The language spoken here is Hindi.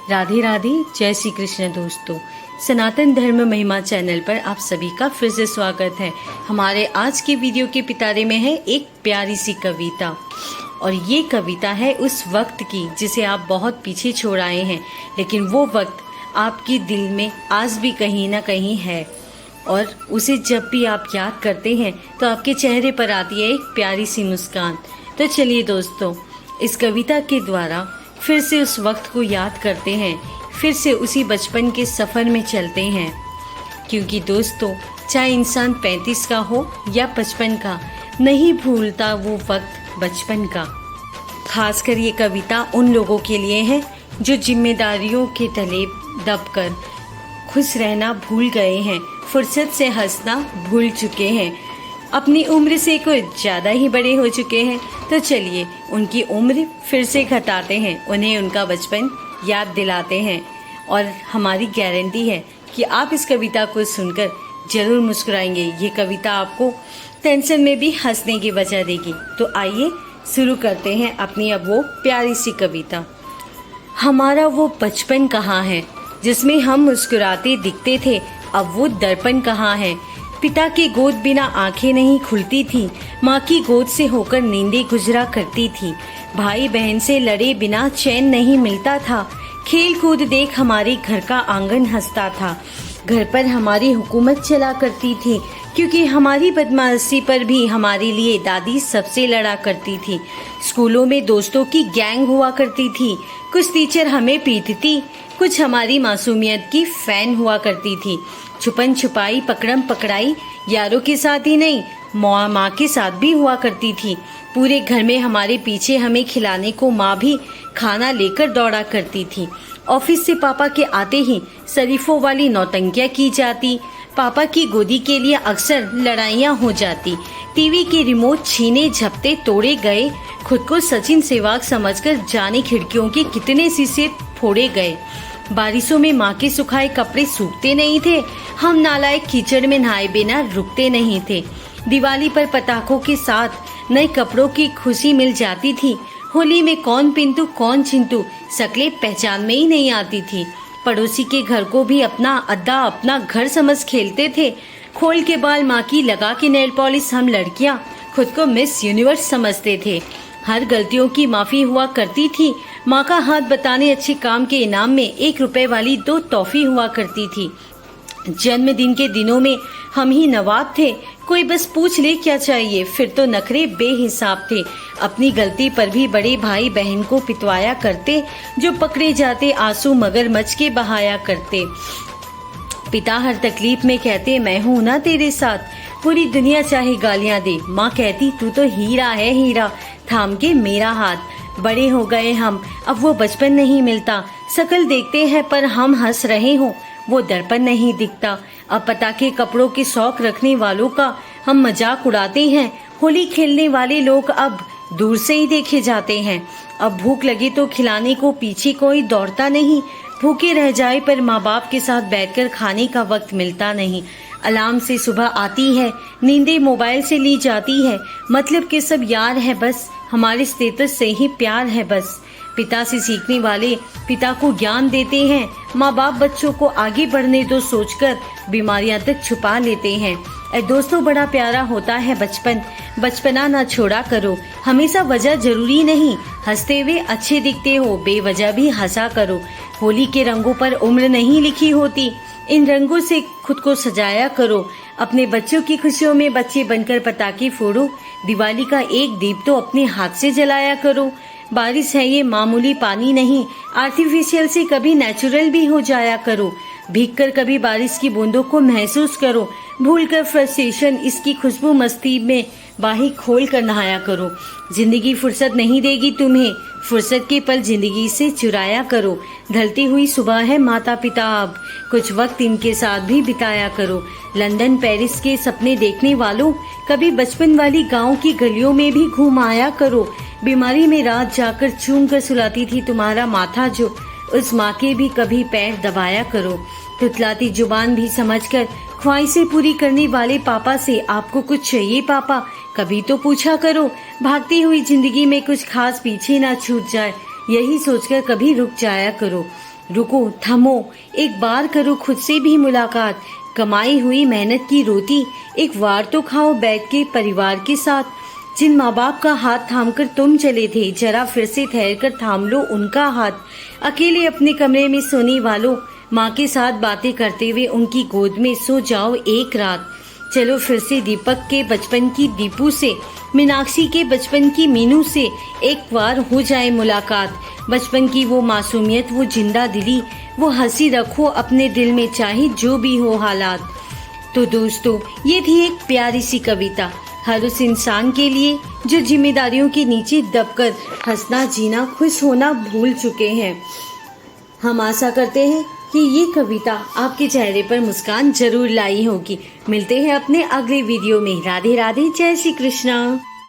राधे राधे, जय श्री कृष्ण दोस्तों। सनातन धर्म महिमा चैनल पर आप सभी का फिर से स्वागत है। हमारे आज के वीडियो के पिटारे में है एक प्यारी सी कविता, और ये कविता है उस वक्त की जिसे आप बहुत पीछे छोड़ आए हैं, लेकिन वो वक्त आपके दिल में आज भी कहीं ना कहीं है, और उसे जब भी आप याद करते हैं तो आपके चेहरे पर आती है एक प्यारी सी मुस्कान। तो चलिए दोस्तों, इस कविता के द्वारा फिर से उस वक्त को याद करते हैं, फिर से उसी बचपन के सफ़र में चलते हैं। क्योंकि दोस्तों, चाहे इंसान 35 का हो या 55 का, नहीं भूलता वो वक्त बचपन का। खासकर ये कविता उन लोगों के लिए है जो जिम्मेदारियों के तले दबकर खुश रहना भूल गए हैं, फुर्सत से हंसना भूल चुके हैं, अपनी उम्र से कुछ ज़्यादा ही बड़े हो चुके हैं। तो चलिए उनकी उम्र फिर से घटाते हैं, उन्हें उनका बचपन याद दिलाते हैं, और हमारी गारंटी है कि आप इस कविता को सुनकर जरूर मुस्कुराएंगे। ये कविता आपको टेंशन में भी हंसने की वजह देगी। तो आइए शुरू करते हैं अपनी अब वो प्यारी सी कविता। हमारा वो बचपन कहाँ है जिसमें हम मुस्कुराते दिखते थे, अब वो दर्पण कहाँ है। पिता की गोद बिना आंखें नहीं खुलती थी, माँ की गोद से होकर नींदें गुजरा करती थी। भाई बहन से लड़े बिना चैन नहीं मिलता था, खेल कूद देख हमारे घर का आंगन हंसता था। घर पर हमारी हुकूमत चला करती थी, क्योंकि हमारी बदमाशी पर भी हमारे लिए दादी सबसे लड़ा करती थी। स्कूलों में दोस्तों की गैंग हुआ करती थी, कुछ टीचर हमें पीटती, कुछ हमारी मासूमियत की फैन हुआ करती थी। छुपन छुपाई पकड़म पकड़ाई यारों के साथ ही नहीं, माँ के साथ भी हुआ करती थी। पूरे घर में हमारे पीछे हमें खिलाने को माँ भी खाना लेकर दौड़ा करती थी। ऑफिस से पापा के आते ही शरीफों वाली नौटंकियाँ की जाती, पापा की गोदी के लिए अक्सर लड़ाइयाँ हो जाती। टीवी के रिमोट छीने झपटे तोड़े गए, खुद को सचिन सहवाग समझकर जाने खिड़कियों के कितने शीशे फोड़े गए। बारिशों में माँ के सुखाए कपड़े सूखते नहीं थे, हम नालायक कीचड़ में नहाए बिना रुकते नहीं थे। दिवाली पर पटाखों के साथ नए कपड़ों की खुशी मिल जाती थी। होली में कौन पिंटू कौन चिंटू शक्लें पहचान में ही नहीं आती थी। पड़ोसी के घर को भी अपना अड्डा अपना घर समझ खेलते थे। खोल के बाल माँ की लगा के नेल पॉलिश हम लड़कियाँ खुद को मिस यूनिवर्स समझते थे। हर गलतियों की माफी हुआ करती थी। माँ का हाथ बताने अच्छे काम के इनाम में 1 रुपए वाली 2 टॉफी हुआ करती थी। जन्मदिन के दिनों में हम ही नवाब थे, कोई बस पूछ ले क्या चाहिए, फिर तो नखरे बेहिसाब थे। अपनी गलती पर भी बड़े भाई बहन को पिटवाया करते, जो पकड़े जाते आंसू मगरमच्छ के बहाया करते। पिता हर तकलीफ में कहते मैं हूँ ना तेरे साथ, पूरी दुनिया चाहे गालियाँ दे, माँ कहती तू तो हीरा है हीरा, थाम के मेरा हाथ। बड़े हो गए हम, अब वो बचपन नहीं मिलता, शकल देखते हैं पर हम हंस रहे हों वो दर्पण नहीं दिखता। अब पता के कपड़ों के शौक रखने वालों का हम मजाक उड़ाते हैं, होली खेलने वाले लोग अब दूर से ही देखे जाते हैं। अब भूख लगे तो खिलाने को पीछे कोई दौड़ता नहीं, भूखे रह जाए पर माँ बाप के साथ बैठकर खाने का वक्त मिलता नहीं। अलार्म से सुबह आती है, नींदें मोबाइल से ली जाती है, मतलब के सब यार है बस, हमारे स्टेटस से ही प्यार है बस। पिता से सीखने वाले पिता को ज्ञान देते हैं, माँ बाप बच्चों को आगे बढ़ने दो सोचकर बीमारियां तक छुपा लेते हैं। दोस्तों, बड़ा प्यारा होता है बचपन, बचपना ना छोड़ा करो, हमेशा वजह जरूरी नहीं, हंसते हुए अच्छे दिखते हो बेवजह भी हंसा करो। होली के रंगों पर उम्र नहीं लिखी होती, इन रंगों से खुद को सजाया करो। अपने बच्चों की खुशियों में बच्चे बनकर पटाखे फोड़ो, दिवाली का एक दीप तो अपने हाथ से जलाया करो। बारिश है ये मामूली पानी नहीं, आर्टिफिशियल से कभी नेचुरल भी हो जाया करो। भीग कर कभी बारिश की बूंदों को महसूस करो, भूल कर फ्रस्ट्रेशन इसकी खुशबू मस्ती में बाही खोल कर नहाया करो। जिंदगी फुर्सत नहीं देगी तुम्हें, फुर्सत के पल जिंदगी से चुराया करो। ढलती हुई सुबह है माता पिता अब, कुछ वक्त इनके साथ भी बिताया करो। लंदन पेरिस के सपने देखने वालों, कभी बचपन वाली गांव की गलियों में भी घूम आया करो। बीमारी में रात जाकर चूम कर सुलाती थी तुम्हारा माथा जो, उस माँ के भी कभी पैर दबाया करो। तुतलाती जुबान भी समझकर ख्वाहिशें पूरी करने वाले पापा से आपको कुछ चाहिए पापा कभी तो पूछा करो। भागती हुई जिंदगी में कुछ खास पीछे ना छूट जाए, यही सोचकर कभी रुक जाया करो। रुको, थमो, एक बार करो खुद से भी मुलाकात। कमाई हुई मेहनत की रोटी एक बार तो खाओ बैठ के परिवार के साथ। जिन माँ बाप का हाथ थामकर तुम चले थे, जरा फिर से ठहर कर थाम लो उनका हाथ। अकेले अपने कमरे में सोने वालों, माँ के साथ बातें करते हुए उनकी गोद में सो जाओ एक रात। चलो फिर से दीपक के बचपन की दीपू से, मीनाक्षी के बचपन की मीनू से एक बार हो जाए मुलाकात। बचपन की वो मासूमियत, वो जिंदा दिली, वो हंसी रखो अपने दिल में चाहे जो भी हो हालात। तो दोस्तों, ये थी एक प्यारी सी कविता हर उस इंसान के लिए जो जिम्मेदारियों के नीचे दबकर हंसना, जीना, खुश होना भूल चुके हैं। हम आशा करते हैं कि ये कविता आपके चेहरे पर मुस्कान जरूर लाई होगी। मिलते हैं अपने अगले वीडियो में। राधे राधे, जय श्री कृष्णा।